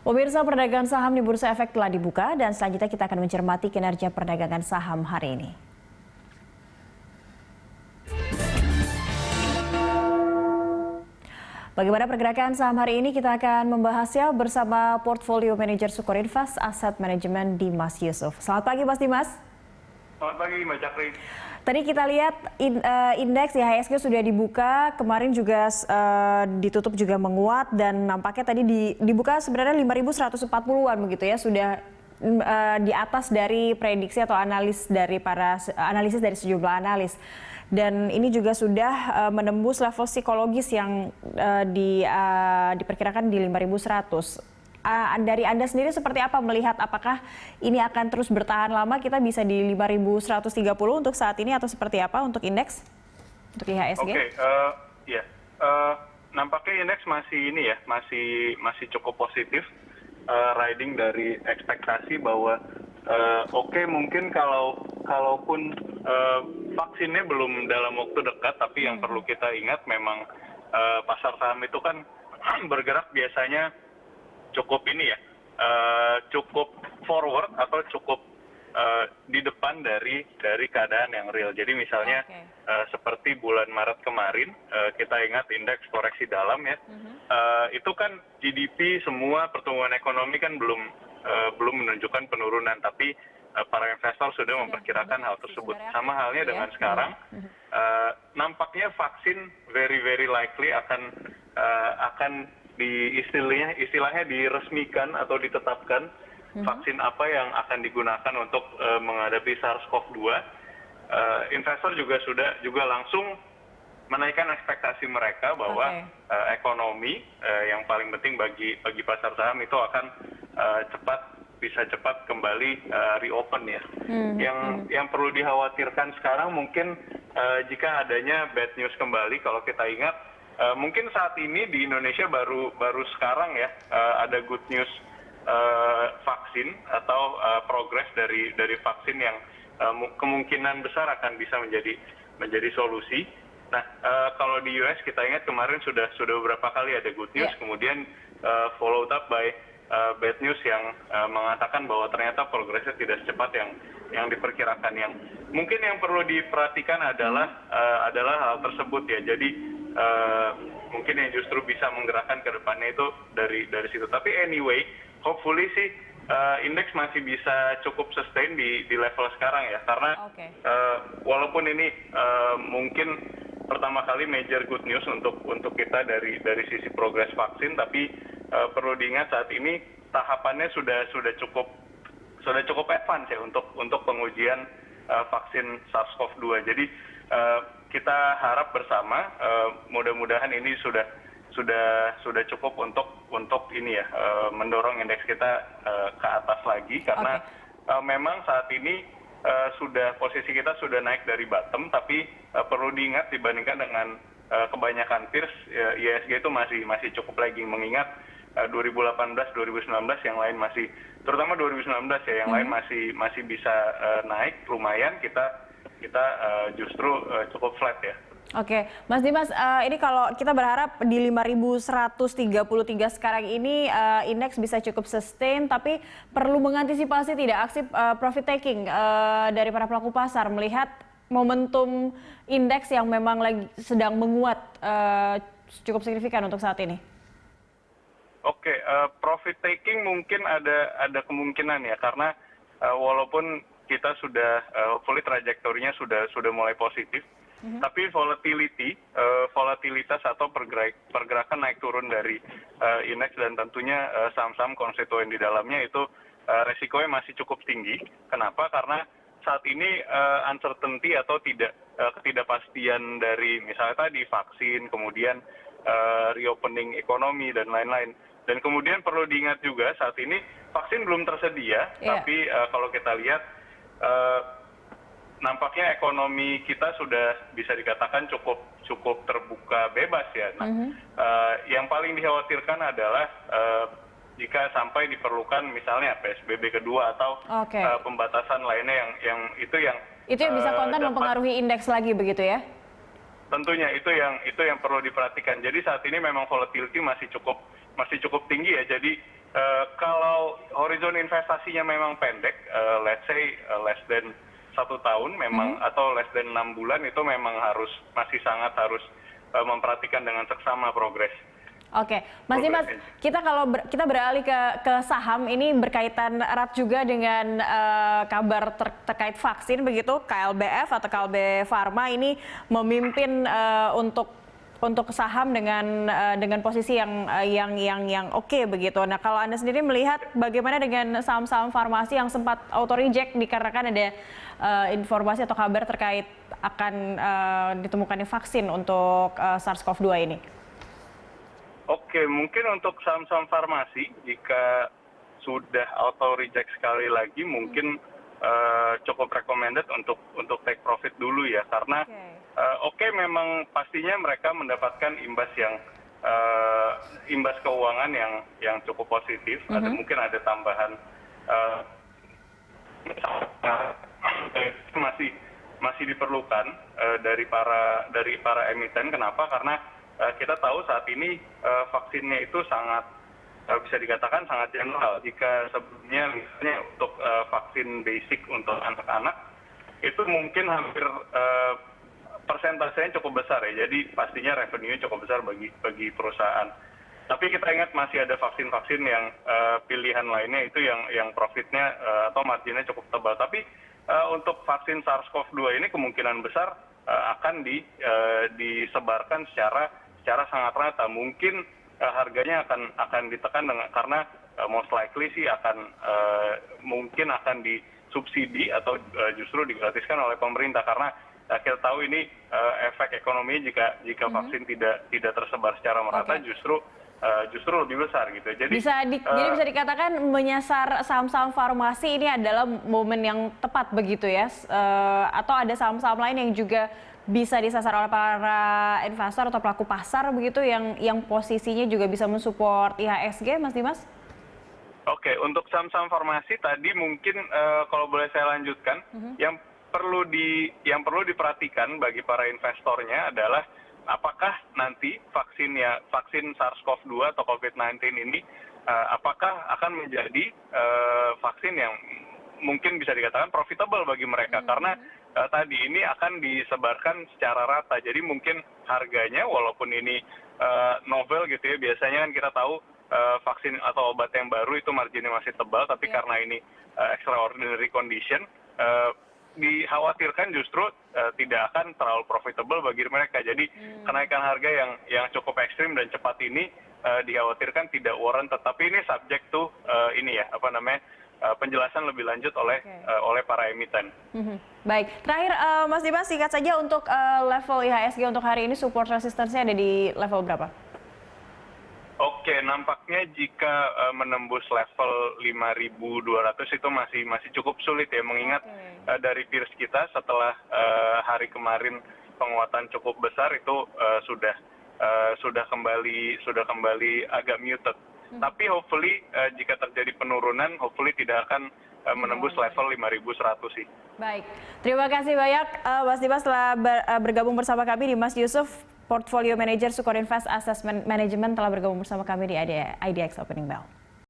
Pemirsa, perdagangan saham di Bursa Efek telah dibuka dan selanjutnya kita akan mencermati kinerja perdagangan saham hari ini. Bagaimana pergerakan saham hari ini? Kita akan membahasnya bersama Portfolio Manager Sukorinvest Asset Management Dimas Yusuf. Selamat pagi Mas Dimas. Selamat pagi Mbak Cakri. Tadi kita lihat indeks IHSG sudah dibuka, kemarin juga ditutup juga menguat dan nampaknya tadi dibuka sebenarnya 5.140-an begitu ya, sudah di atas dari prediksi atau analisis dari sejumlah analis. Dan ini juga sudah menembus level psikologis yang diperkirakan di 5.100. Dari Anda sendiri seperti apa melihat apakah ini akan terus bertahan lama, kita bisa di 5.130 untuk saat ini atau seperti apa untuk indeks, untuk IHSG? Nampaknya indeks masih ini ya, masih cukup positif, riding dari ekspektasi bahwa mungkin kalaupun vaksinnya belum dalam waktu dekat, tapi yang perlu kita ingat memang pasar saham itu kan bergerak biasanya cukup ini ya, cukup forward atau cukup di depan dari keadaan yang real. Jadi misalnya seperti bulan Maret kemarin, kita ingat indeks koreksi dalam ya, itu kan GDP semua pertumbuhan ekonomi kan belum menunjukkan penurunan, tapi para investor sudah memperkirakan hal tersebut. Sama halnya dengan sekarang, nampaknya vaksin very likely akan istilahnya diresmikan atau ditetapkan vaksin apa yang akan digunakan untuk menghadapi SARS-CoV-2. Investor juga langsung menaikkan ekspektasi mereka bahwa ekonomi yang paling penting bagi pasar saham itu akan bisa cepat kembali reopen ya. Yang perlu dikhawatirkan sekarang mungkin jika adanya bad news kembali. Kalau kita ingat, mungkin saat ini di Indonesia baru sekarang ya ada good news vaksin atau progres dari vaksin yang kemungkinan besar akan bisa menjadi solusi. Nah, kalau di US kita ingat kemarin sudah beberapa kali ada good news, kemudian followed up by bad news yang mengatakan bahwa ternyata progresnya tidak secepat yang diperkirakan. Yang mungkin yang perlu diperhatikan adalah hal tersebut ya. Jadi mungkin yang justru bisa menggerakkan ke depannya itu dari situ. Tapi anyway, hopefully sih indeks masih bisa cukup sustain di level sekarang ya, karena walaupun ini mungkin pertama kali major good news untuk kita dari sisi progres vaksin, tapi perlu diingat saat ini tahapannya sudah cukup advance ya untuk pengujian vaksin SARS-CoV-2. Jadi kita harap bersama mudah-mudahan ini sudah cukup untuk ini ya, mendorong indeks kita ke atas lagi, karena memang saat ini posisi kita sudah naik dari bottom, tapi perlu diingat dibandingkan dengan kebanyakan peers, IHSG itu masih cukup lagging, mengingat 2018, 2019 yang lain masih, terutama 2019 ya, yang lain masih bisa naik lumayan, kita justru cukup flat ya. Oke, Mas Dimas, ini kalau kita berharap di 5.133 sekarang ini indeks bisa cukup sustain, tapi perlu mengantisipasi tidak aksi profit taking dari para pelaku pasar melihat momentum indeks yang memang lagi sedang menguat cukup signifikan untuk saat ini. Oke, profit taking mungkin ada kemungkinan ya, karena walaupun kita sudah hopefully trajektorinya sudah mulai positif, tapi volatilitas atau pergerakan naik turun dari indeks dan tentunya saham-saham konstituen di dalamnya itu resikonya masih cukup tinggi. Kenapa? Karena saat ini uncertainty atau ketidakpastian dari misalnya tadi vaksin, kemudian reopening ekonomi dan lain-lain. Dan kemudian perlu diingat juga saat ini vaksin belum tersedia, tapi kalau kita lihat nampaknya ekonomi kita sudah bisa dikatakan cukup terbuka bebas ya. Nah, yang paling dikhawatirkan adalah jika sampai diperlukan misalnya PSBB kedua atau pembatasan lainnya yang bisa konten mempengaruhi indeks lagi begitu ya? Tentunya itu yang perlu diperhatikan. Jadi saat ini memang volatility masih cukup tinggi ya. Jadi Kalau horizon investasinya memang pendek, let's say less than 1 tahun memang atau less than 6 bulan itu memang masih sangat harus memperhatikan dengan seksama progres. Oke, Mas Dimas, kita beralih ke saham ini berkaitan erat juga dengan kabar terkait vaksin begitu. KLBF atau KLB Pharma ini memimpin untuk saham dengan posisi yang oke begitu. Nah, kalau Anda sendiri melihat bagaimana dengan saham-saham farmasi yang sempat auto reject dikarenakan ada informasi atau kabar terkait akan ditemukannya vaksin untuk SARS-CoV-2 ini? Oke, mungkin untuk saham-saham farmasi jika sudah auto reject sekali lagi mungkin cukup recommended untuk take profit dulu ya, karena memang pastinya mereka mendapatkan imbas keuangan yang cukup positif. Mungkin ada tambahan masih diperlukan dari para emiten. Kenapa? Karena kita tahu saat ini vaksinnya itu sangat bisa dikatakan sangat general. Jika sebelumnya misalnya untuk vaksin basic untuk anak-anak itu mungkin hampir persentasenya cukup besar ya. Jadi pastinya revenue cukup besar bagi perusahaan. Tapi kita ingat masih ada vaksin-vaksin yang pilihan lainnya itu yang profitnya atau marginnya cukup tebal. Tapi untuk vaksin SARS-CoV-2 ini kemungkinan besar akan disebarkan secara sangat rata. Mungkin harganya akan ditekan karena most likely sih mungkin akan disubsidi atau justru digratiskan oleh pemerintah, karena kita tahu ini efek ekonomi jika vaksin tidak tersebar secara merata justru lebih besar gitu. Jadi bisa dikatakan menyasar saham-saham farmasi ini adalah momen yang tepat begitu ya, atau ada saham-saham lain yang juga bisa disasar oleh para investor atau pelaku pasar begitu yang posisinya juga bisa mensupport IHSG, Mas Dimas? Oke, untuk saham-saham farmasi tadi mungkin kalau boleh saya lanjutkan, yang perlu diperhatikan bagi para investornya adalah apakah nanti vaksin SARS-CoV-2 atau COVID-19 ini apakah akan menjadi vaksin yang mungkin bisa dikatakan profitable bagi mereka, karena tadi ini akan disebarkan secara rata. Jadi mungkin harganya walaupun ini novel gitu ya, biasanya kan kita tahu vaksin atau obat yang baru itu marginnya masih tebal, tapi karena ini extraordinary condition, dikhawatirkan justru tidak akan terlalu profitable bagi mereka. Jadi kenaikan harga yang cukup ekstrim dan cepat ini dikhawatirkan tidak warranted. Tapi ini subject to penjelasan lebih lanjut oleh para emiten. Baik, terakhir Mas Dimas singkat saja untuk level IHSG untuk hari ini support resistance-nya ada di level berapa? Oke, nampaknya jika menembus level 5.200 itu masih cukup sulit ya, mengingat dari peers kita setelah hari kemarin penguatan cukup besar itu sudah kembali agak muted. Tapi hopefully jika terjadi penurunan, hopefully tidak akan menembus level 5.100 sih. Baik, terima kasih banyak Mas Dimas telah bergabung bersama kami. Dimas Yusuf, Portfolio Manager Sukor Invest Asset Management, telah bergabung bersama kami di IDX Opening Bell.